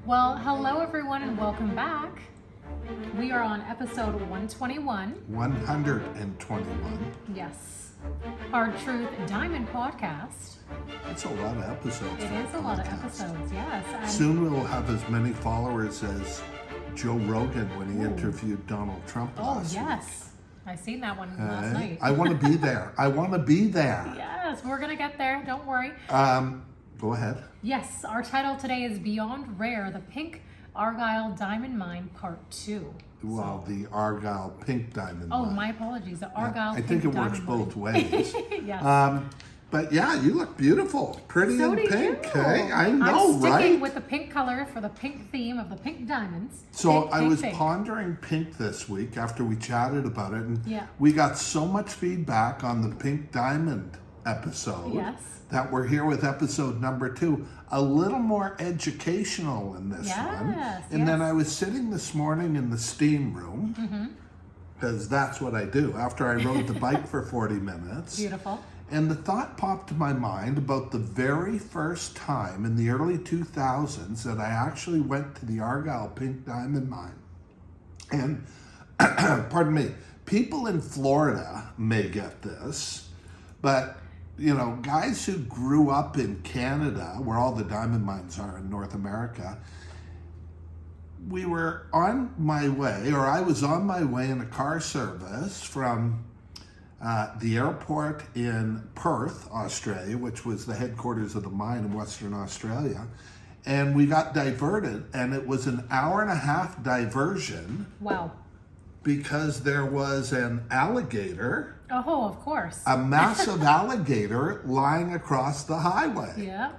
Well, hello everyone and welcome back. We are on episode 121. 121. Yes. Hard Truth Diamond Podcast. That's a lot of episodes. It is a lot of episodes, yes. And soon we'll have as many followers as Joe Rogan when he interviewed Donald Trump last week. yes. I seen that one last night. I want to be there. I want to be there. Yes, we're going to get there. Don't worry. Go ahead. Yes, our title today is Beyond Rare, the Pink Argyle Diamond Mine Part 2. Well, the Argyle Pink Diamond Mine. Oh, my apologies. The Argyle I Pink think it Diamond works Mine. both ways. Yes. But yeah, you look beautiful. Pretty So and do pink. you. Hey? I know, I'm right? sticking with the pink color for the pink theme of the pink diamonds. So Pink, I pink, was pink. pondering pink this week after we chatted about it, and Yeah. we got so much feedback on the Pink Diamond episode Yes. that we're here with episode number 2, a little more educational in this one. And then I was sitting this morning in the steam room, because that's what I do after I rode the bike for 40 minutes. Beautiful. And the thought popped to my mind about the very first time in the early 2000s that I actually went to the Argyle Pink Diamond Mine. And, pardon me, people in Florida may get this, but, you know, guys who grew up in Canada, where all the diamond mines are in North America, we were on my way, or I was on my way in a car service from the airport in Perth, Australia, which was the headquarters of the mine in Western Australia, and we got diverted, and it was an hour-and-a-half diversion. Wow. Because there was an alligator, Oh, of course. a massive alligator lying across the highway. Yeah.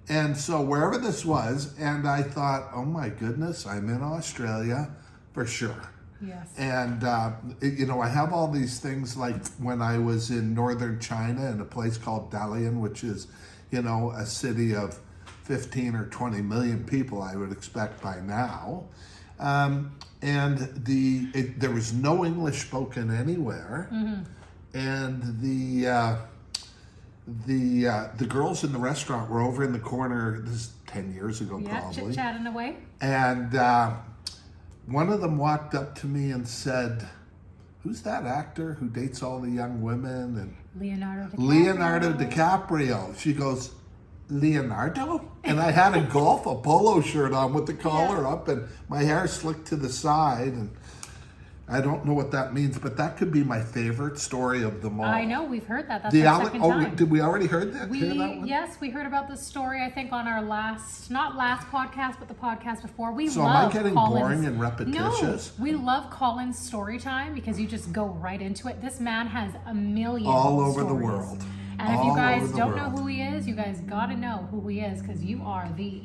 And so wherever this was, and I thought, oh my goodness, I'm in Australia for sure. Yes. And, you know, I have all these things like when I was in northern China in a place called Dalian, which is, you know, a city of 15 or 20 million people, I would expect by now. And there was no English spoken anywhere. And the girls in the restaurant were over in the corner, this is 10 years ago probably. Chit-chatting away. And one of them walked up to me and said, "Who's that actor who dates all the young women?" And Leonardo DiCaprio. She goes, "Leonardo?" And I had a polo shirt on with the collar up and my hair slicked to the side. And I don't know what that means, but that could be my favorite story of them all. I know, we've heard that. That's the second time. Did we already hear that one? Yes, we heard about this story, I think, on our not last podcast, but the podcast before. So am I getting boring and repetitious? No, we love Colin's story time because you just go right into it. This man has a million all over stories. the world. And if you guys don't know who he is, you guys got to know who he is because you are the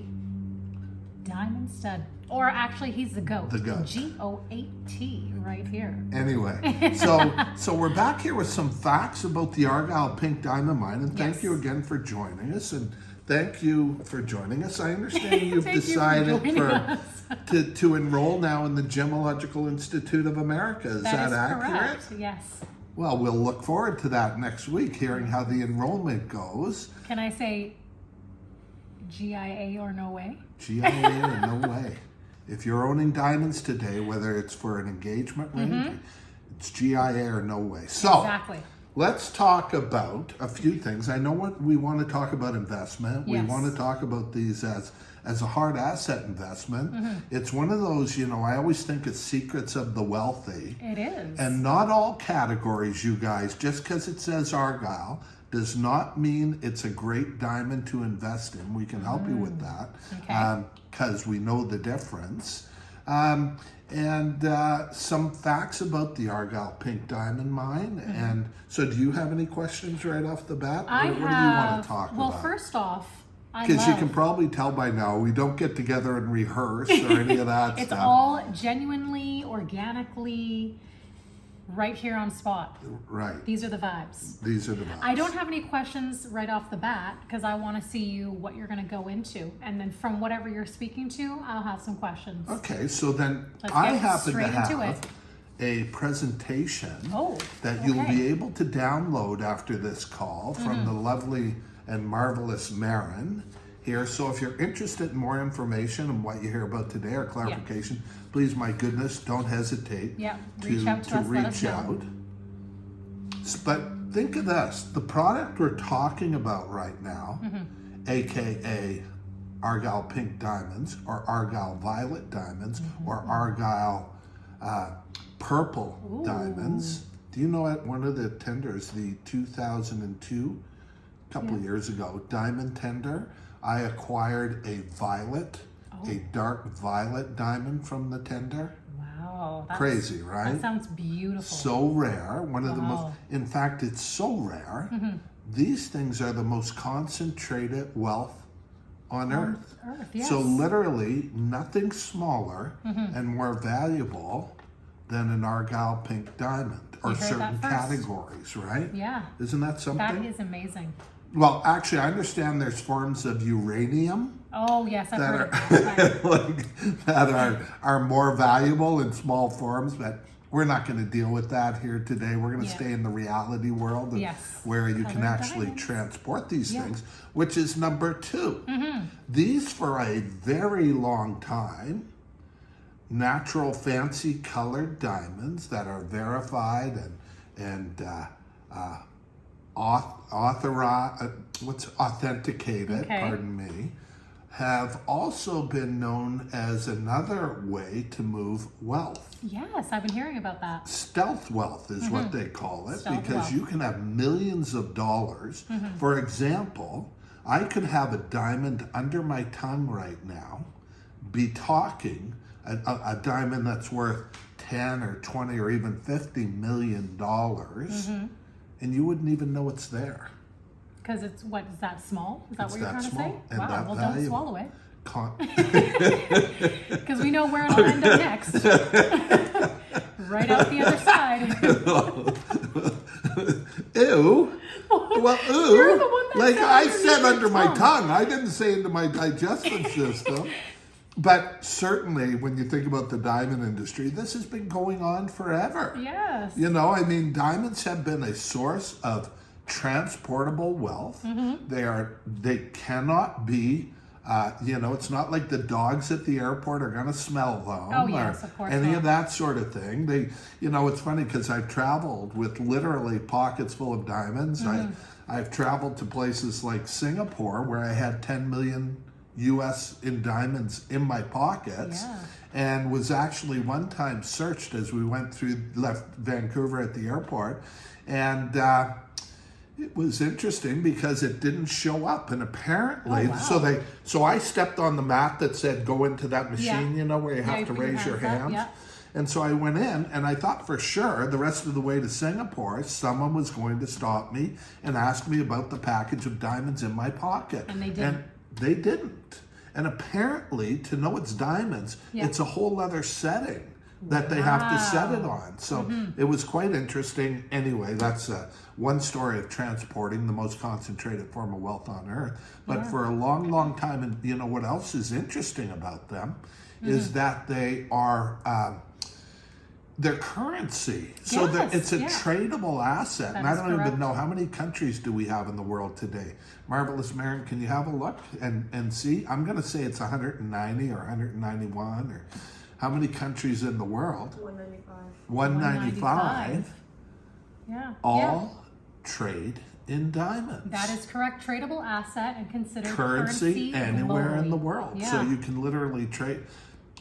diamond stud. Or actually, he's the GOAT. The GOAT. G-O-A-T right here. Anyway, so we're back here with some facts about the Argyle Pink Diamond Mine. And thank you again for joining us. And thank you for joining us. I understand you've decided to enroll now in the Gemological Institute of America. Is that accurate? Correct. Yes. Well, we'll look forward to that next week, hearing how the enrollment goes. Can I say GIA or no way? GIA or no way. If you're owning diamonds today, whether it's for an engagement ring, it's GIA or no way. So let's talk about a few things. I know what we want to talk about investment. Yes. We want to talk about these as a hard asset investment. It's one of those, you know, I always think it's secrets of the wealthy. It is. And not all categories, you guys, just because it says Argyle, does not mean it's a great diamond to invest in. We can help you with that because we know the difference. And some facts about the Argyle Pink Diamond Mine. And so do you have any questions right off the bat? What do you want to talk about? Well, first off, because you can probably tell by now, we don't get together and rehearse or any of that it's stuff. It's all genuinely, organically, right here on spot. Right. These are the vibes. These are the vibes. I don't have any questions right off the bat because I want to see what you're going to go into. And then from whatever you're speaking to, I'll have some questions. Okay, so then Let's I get happen to straight into have it. a presentation that okay. you'll be able to download after this call from the lovely and marvelous Marin. here. So if you're interested in more information on what you hear about today or clarification, please, my goodness, don't hesitate reach out to us, let us know. But think of this, the product we're talking about right now, aka Argyle Pink Diamonds or Argyle Violet Diamonds or Argyle Purple Diamonds. Do you know at one of the tenders, the 2002, a couple of years ago, diamond tender, I acquired a violet, a dark violet diamond from the tender. Wow. Crazy, right? That sounds beautiful. So rare. One of the most, in fact, it's so rare. These things are the most concentrated wealth on Earth. Yes. So literally nothing smaller and more valuable than an Argyle Pink Diamond or certain categories, right? Yeah. Isn't that something? That is amazing. Well, actually, I understand there's forms of uranium. Oh, yes, I've heard of that. That are more valuable in small forms, but we're not going to deal with that here today. We're going to stay in the reality world where you can actually transport these things, which is number 2. These, for a very long time, natural fancy colored diamonds that are verified and authenticated, pardon me, have also been known as another way to move wealth. Yes, I've been hearing about that. Stealth wealth is what they call it, because you can have millions of dollars. For example, I could have a diamond under my tongue right now, be talking, a diamond that's worth 10 or 20 or even $50 million, and you wouldn't even know it's there. Because it's, what, is that small? Is that what you're trying to say? And wow, well, don't swallow it. Because Because we know where it'll end up next. Right out the other side. Ew. Well, ew. You're the one that like said I underneath said under your my tongue. tongue. I didn't say into my digestive system. But certainly when you think about the diamond industry, this has been going on forever. Yes. You know, I mean, diamonds have been a source of transportable wealth. They cannot be, it's not like the dogs at the airport are going to smell them. Oh, yes, of course any not. of that sort of thing. They, it's funny because I've traveled with literally pockets full of diamonds. I've traveled to places like Singapore where I had 10 million US in diamonds in my pockets, and was actually one time searched as we left Vancouver at the airport, and it was interesting because it didn't show up, and apparently so I stepped on the mat that said go into that machine, where you have to raise your hands. And so I went in, and I thought for sure the rest of the way to Singapore, someone was going to stop me and ask me about the package of diamonds in my pocket. And they didn't. And they didn't. And apparently, to know it's diamonds, it's a whole other setting that they have to set it on. So it was quite interesting. Anyway, that's one story of transporting the most concentrated form of wealth on Earth. But for a long, long time, and what else is interesting about them is that they are their currency. So it's a tradable asset. And I don't even know how many countries do we have in the world today. Marvelous Marion, can you have a look and see? I'm going to say it's 190 or 191 or how many countries in the world? 195. 195. Yeah. All trade in diamonds. That is correct. Tradable asset and considered currency anywhere globally. in the world. Yeah. So you can literally trade.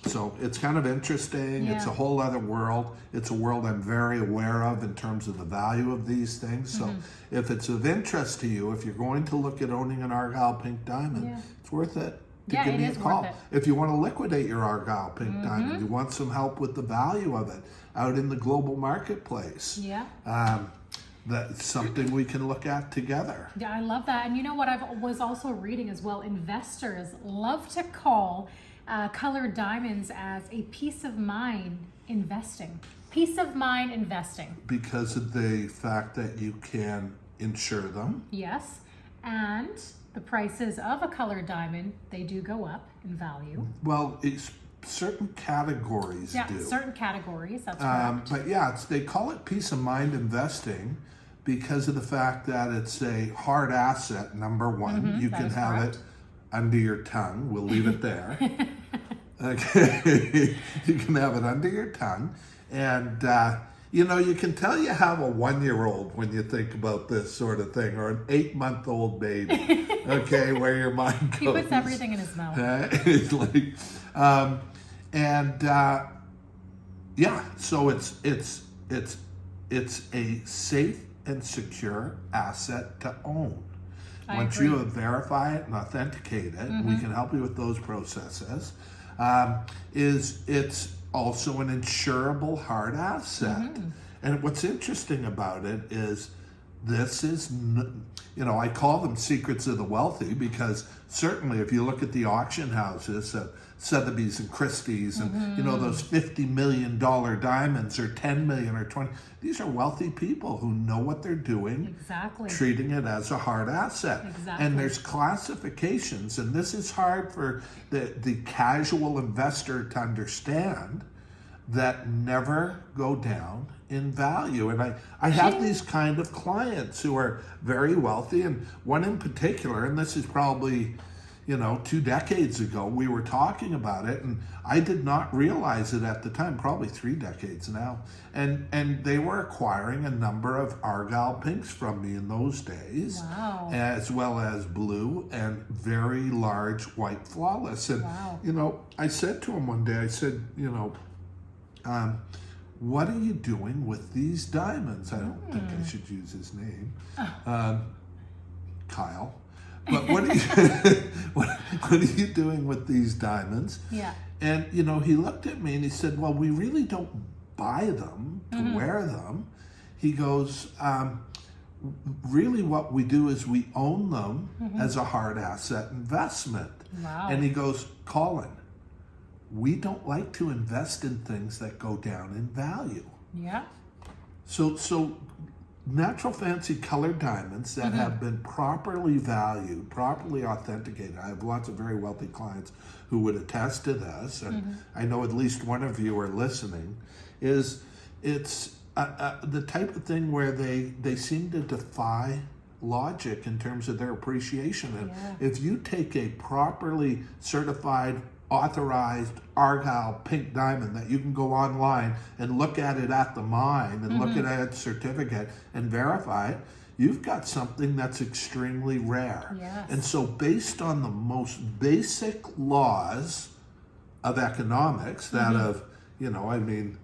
So it's kind of interesting. It's a whole other world. It's a world I'm very aware of in terms of the value of these things. So if it's of interest to you, if you're going to look at owning an Argyle Pink Diamond, it's worth it to give me a call. If you want to liquidate your Argyle Pink Diamond, you want some help with the value of it out in the global marketplace. That's something we can look at together. Yeah, I love that. And you know what I was also reading as well? Investors love to call colored diamonds as a peace of mind investing. Peace of mind investing. Because of the fact that you can insure them. Yes. And the prices of a colored diamond, they do go up in value. Well, certain categories do. Certain categories, that's correct. But they call it peace of mind investing because of the fact that it's a hard asset, number one. You can have it under your tongue. We'll leave it there. Okay, you can have it under your tongue, and you know, you can tell you have a 1-year-old when you think about this sort of thing, or an 8-month-old baby. Okay, where your mind goes. He puts everything in his mouth. It's like, yeah. So it's a safe and secure asset to own. Once you verify it and authenticate it, we can help you with those processes. It's also an insurable hard asset. And what's interesting about it is this is, you know, I call them secrets of the wealthy, because certainly if you look at the auction houses at Sotheby's and Christie's and, you know, those $50 million diamonds or 10 million or 20, these are wealthy people who know what they're doing, treating it as a hard asset. And there's classifications, and this is hard for the casual investor to understand, that never go down in value. And I have these kind of clients who are very wealthy, and one in particular, and this is probably, you know, 2 decades ago, we were talking about it, and I did not realize it at the time, probably 3 decades now. And they were acquiring a number of Argyle Pinks from me in those days, as well as blue and very large white flawless. And, you know, I said to him one day, I said, you know, what are you doing with these diamonds? I don't think I should use his name. Kyle. But what are you what are you doing with these diamonds? And you know, he looked at me and he said, well, we really don't buy them to wear them. He goes, really what we do is we own them as a hard asset investment. And he goes, Colin, we don't like to invest in things that go down in value. So natural fancy colored diamonds that have been properly valued, properly authenticated. I have lots of very wealthy clients who would attest to this, and I know at least one of you are listening. It's the type of thing where they seem to defy logic in terms of their appreciation. And if you take a properly certified, authorized Argyle Pink Diamond that you can go online and look at it at the mine and look at its certificate and verify it, you've got something that's extremely rare. And so based on the most basic laws of economics, that of, you know, I mean,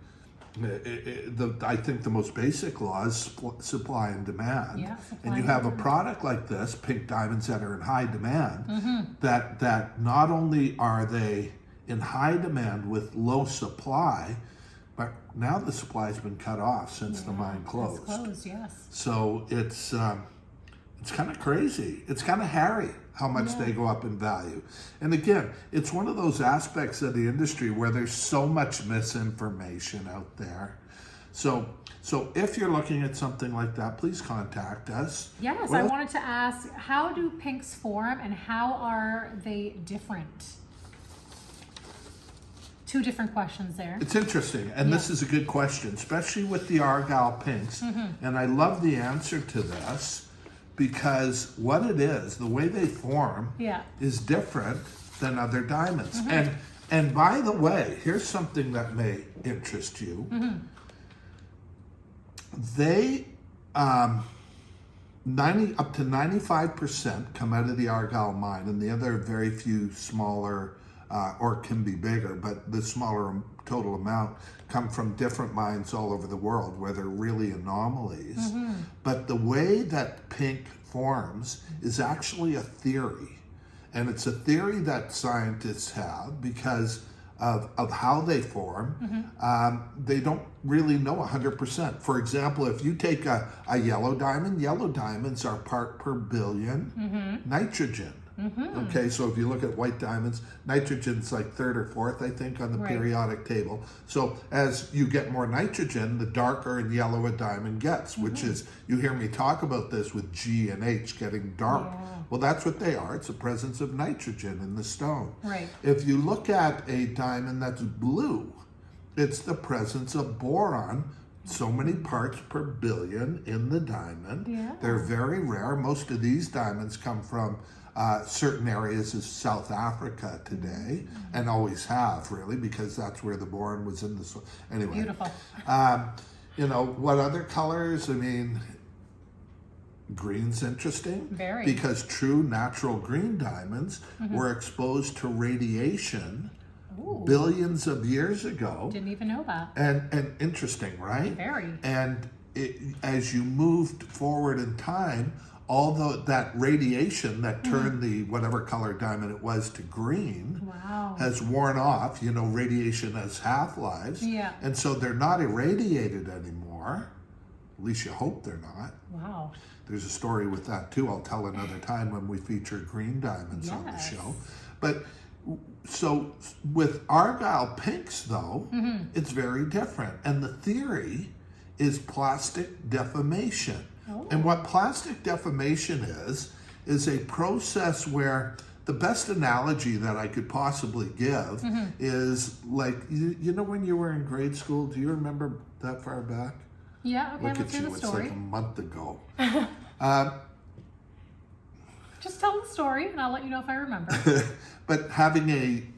I think the most basic law is supply and demand. And you have a product like this, pink diamonds that are in high demand, that not only are they in high demand with low supply, but now the supply's been cut off since the mine closed. So it's kind of crazy. It's kind of hairy how much they go up in value. And again, it's one of those aspects of the industry where there's so much misinformation out there. So if you're looking at something like that, please contact us. I wanted to ask, how do pinks form and how are they different? 2 different questions there. It's interesting, and this is a good question, especially with the Argyle Pinks. And I love the answer to this, because what it is, the way they form is different than other diamonds. And by the way, here's something that may interest you. They up to 95% come out of the Argyle mine, and the other very few smaller or can be bigger, but the smaller total amount come from different mines all over the world where they're really anomalies. But the way that pink forms is actually a theory. And it's a theory that scientists have because of how they form. They don't really know 100%. For example, if you take a yellow diamond, yellow diamonds are part per billion nitrogen. Okay, so if you look at white diamonds, nitrogen's like 3rd or 4th, I think, on the periodic table. So as you get more nitrogen, the darker and yellow a diamond gets, which is, you hear me talk about this with G and H getting dark. Well, that's what they are. It's the presence of nitrogen in the stone. If you look at a diamond that's blue, it's the presence of boron, so many parts per billion in the diamond. They're very rare. Most of these diamonds come from certain areas of South Africa today, and always have really, because that's where the boron was in the soil. Anyway, Beautiful. you know, what other colors? I mean, green's interesting. Very. Because true natural green diamonds were exposed to radiation Ooh. billions of years ago. Didn't even know that. And interesting, right? Very. And as you moved forward in time, although that radiation that turned the whatever color diamond it was to green Wow. has worn off. You know, radiation has half-lives. Yeah. And so they're not irradiated anymore. At least you hope they're not. Wow. There's a story with that too. I'll tell another time when we feature green diamonds on the show. But so with Argyle Pinks though, it's very different. And the theory is plastic deformation. Oh. And what plastic deformation is a process where the best analogy that I could possibly give is like, you know, when you were in grade school, do you remember that far back? Yeah, okay, Look let's at hear you, the it's story. like a month ago. Just tell the story and I'll let you know if I remember. But having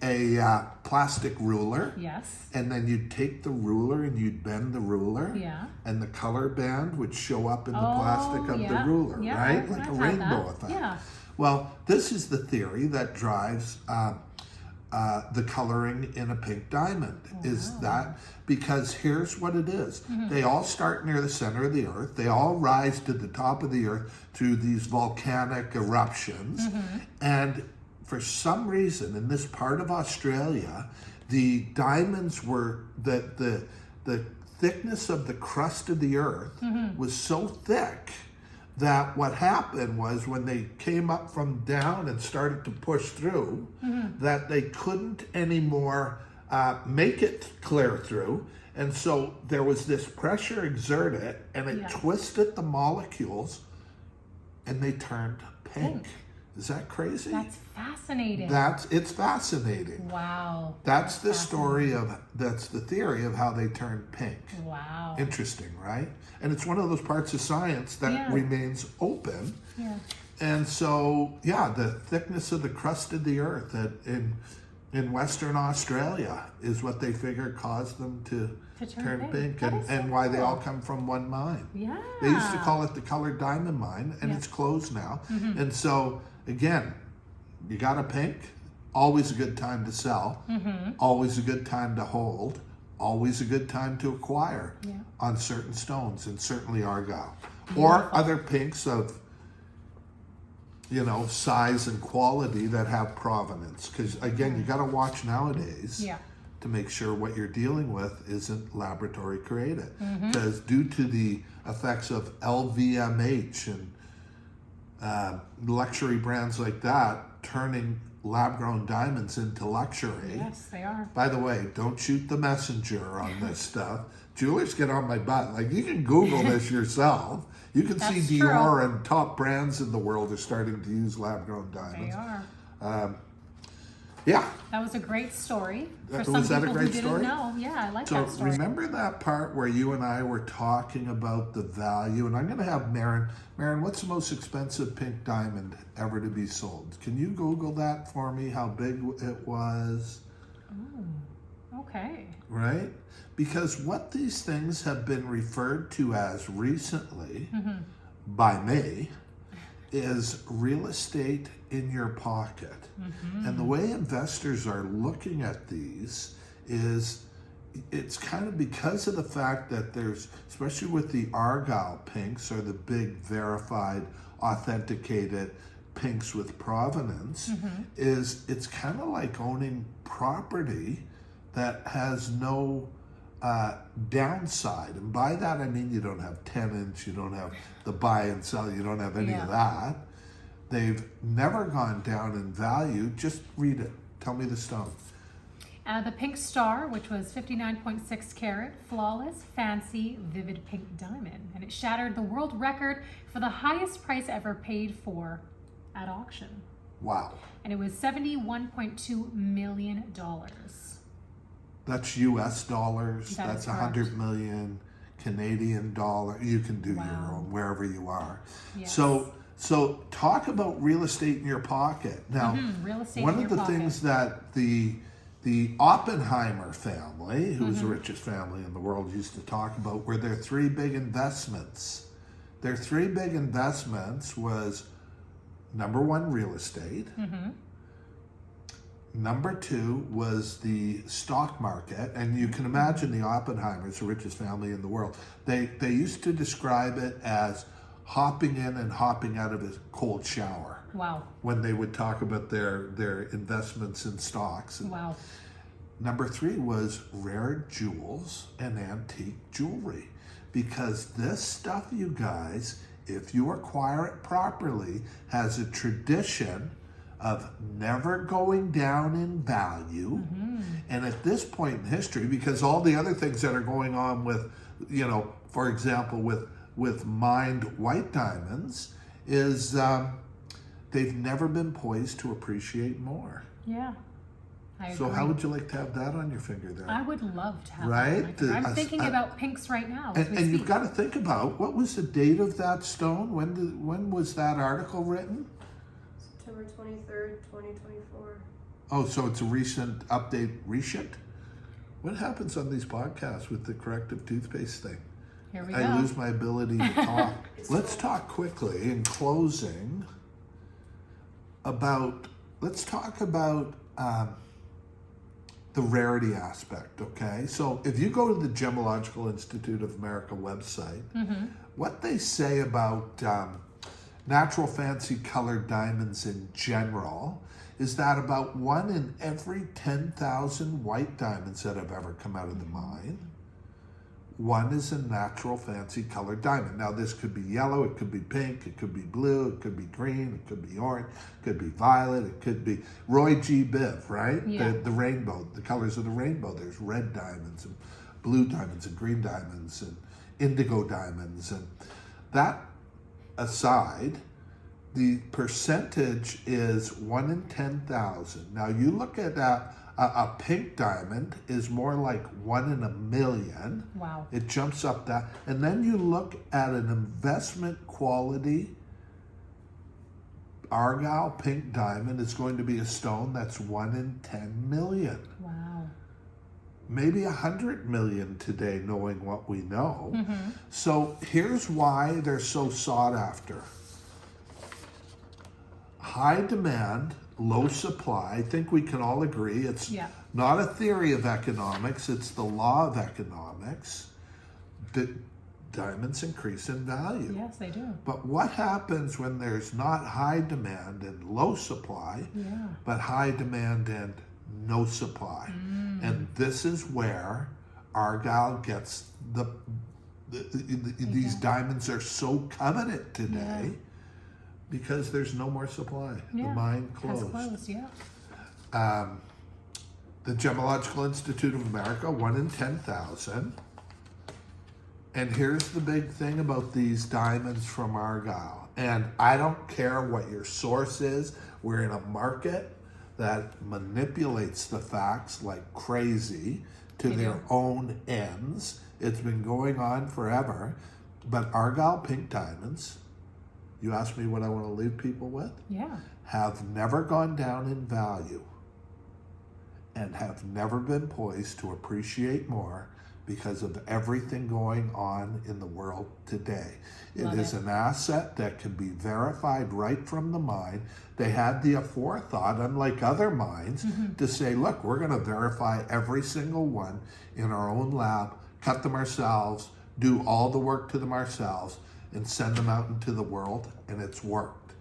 a plastic ruler, Yes. and then you'd take the ruler and you'd bend the ruler, Yeah. and the color band would show up in the plastic of the ruler, Yeah, right? Like I've a had rainbow that. effect. Yeah. Well, this is the theory that drives the coloring in a pink diamond. Is that because here's what it is. They all start near the center of the earth. They all rise to the top of the earth through these volcanic eruptions. And for some reason, in this part of Australia, the diamonds were the thickness of the crust of the earth was so thick that what happened was when they came up from down and started to push through, that they couldn't anymore make it clear through. And so there was this pressure exerted and it twisted the molecules and they turned pink. Is that crazy? That's fascinating. It's fascinating. Wow. That's the story that's the theory of how they turned pink. Wow. Interesting, right? And it's one of those parts of science that remains open. Yeah. And so, yeah, the thickness of the crust of the earth in Western Australia is what they figure caused them to turn pink, and why they all come from one mine. Yeah. They used to call it the colored diamond mine, and it's closed now. And so, again, you got a pink, always a good time to sell, always a good time to hold, always a good time to acquire on certain stones, and certainly Argyle. Or other pinks of, you know, size and quality that have provenance. Because again, you got to watch nowadays to make sure what you're dealing with isn't laboratory created. Because due to the effects of LVMH and luxury brands like that turning lab-grown diamonds into luxury. Yes, they are. By the way, don't shoot the messenger on this stuff. Jewelers get on my butt. Like, you can Google this yourself. You can see Dior and top brands in the world are starting to use lab-grown diamonds. They are. Yeah. That was a great story. For some Was that a people great who story? didn't know. Yeah, I like So that story. remember that part where you and I were talking about the value, and I'm going to have Maren, what's the most expensive pink diamond ever to be sold? Can you Google that for me, how big it was? Okay. Right? Because what these things have been referred to as recently by me is real estate in your pocket. And the way investors are looking at these is it's kind of because of the fact that there's, especially with the Argyle pinks or the big verified, authenticated pinks with provenance, is it's kind of like owning property that has no downside. And by that I mean you don't have tenants, you don't have the buy and sell, you don't have any of that. They've never gone down in value. Just read it. Tell me the stone. The Pink Star, which was 59.6 carat, flawless, fancy, vivid pink diamond. And it shattered the world record for the highest price ever paid for at auction. Wow. And it was $71.2 million. That's US dollars. That's 100 million Canadian dollar. You can do your own wherever you are. Yes. So So talk about real estate in your pocket. Now, Real estate one in of your the pocket. things that the Oppenheimer family, who's the richest family in the world, used to talk about were their three big investments. Their three big investments was number one, real estate. Number two was the stock market, and you can imagine the Oppenheimers, the richest family in the world. They used to describe it as hopping in and hopping out of a cold shower. Wow. When they would talk about their investments in stocks. Wow. Number three was rare jewels and antique jewelry, because this stuff, you guys, if you acquire it properly, has a tradition of never going down in value. And at this point in history, because all the other things that are going on with, for example, with mined white diamonds, is they've never been poised to appreciate more. Yeah. I So agree. how would you like to have that on your finger there? I would love to have Right? that on my finger. I'm thinking about pinks right now. As we And you've speak. got to think about, what was the date of that stone? When was that article written? September 23rd, 2024. Oh, so it's a recent reshipped? What happens on these podcasts with the corrective toothpaste thing? Here we go. I lose my ability to talk. Let's talk quickly in closing about, let's talk about the rarity aspect, okay? So if you go to the Gemological Institute of America website, what they say about natural fancy colored diamonds in general is that about 1 in every 10,000 white diamonds that have ever come out of the mine, one is a natural fancy colored diamond. Now this could be yellow, it could be pink, it could be blue, it could be green, it could be orange, it could be violet, it could be Roy G. Biv, right? Yeah. The rainbow, the colors of the rainbow. There's red diamonds and blue diamonds and green diamonds and indigo diamonds. And that aside, the percentage is 1 in 10,000. Now you look at a pink diamond is more like 1 in a million. Wow. It jumps up that. And then you look at an investment quality Argyle Pink Diamond is going to be a stone that's 1 in 10 million. Wow. Maybe 100 million today, knowing what we know. So here's why they're so sought after. High demand, low supply. I think we can all agree it's not a theory of economics, it's the law of economics. Diamonds increase in value. Yes, they do. But what happens when there's not high demand and low supply, but high demand and no supply? And this is where Argyle gets these diamonds are so coveted today. Because there's no more supply. The mine closed. Has closed, The Gemological Institute of America, 1 in 10,000. And here's the big thing about these diamonds from Argyle. And I don't care what your source is. We're in a market that manipulates the facts like crazy to their own ends. It's been going on forever. But Argyle Pink Diamonds, you ask me what I want to leave people with? Have never gone down in value and have never been poised to appreciate more because of everything going on in the world today. It is an asset that can be verified right from the mine. They had the forethought, unlike other mines, to say, look, we're going to verify every single one in our own lab, cut them ourselves, do all the work to them ourselves, and send them out into the world, and it's worked.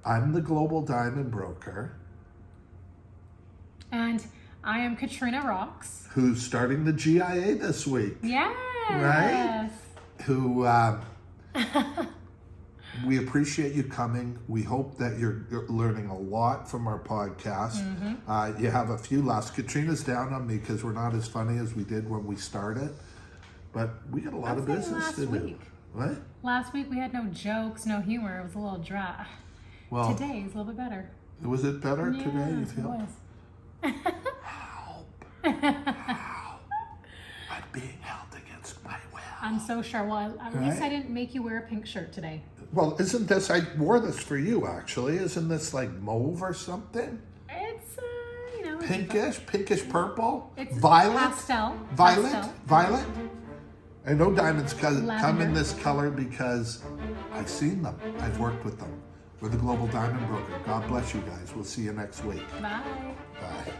I'm the global diamond broker. And I am Katriina Rocks. Who's starting the GIA this week. Yes. Right? Who, we appreciate you coming. We hope that you're learning a lot from our podcast. You have a few laughs. Katrina's down on me because we're not as funny as we did when we started. But we got a lot of business to do. What? Last week we had no jokes, no humor. It was a little dry. Well, today is a little bit better. Was it better today, you feel? It was. Help. I'm being held against my will. I'm so sure. Well, at least I didn't make you wear a pink shirt today. Well, isn't this, I wore this for you actually. Isn't this like mauve or something? It's you know, Pinkish purple? it's violet? pastel. Violet? Pastel. Violet? I know diamonds come in Lavender. this color because I've seen them. I've worked with them. We're the Global Diamond Broker. God bless you guys. We'll see you next week. Bye. Bye.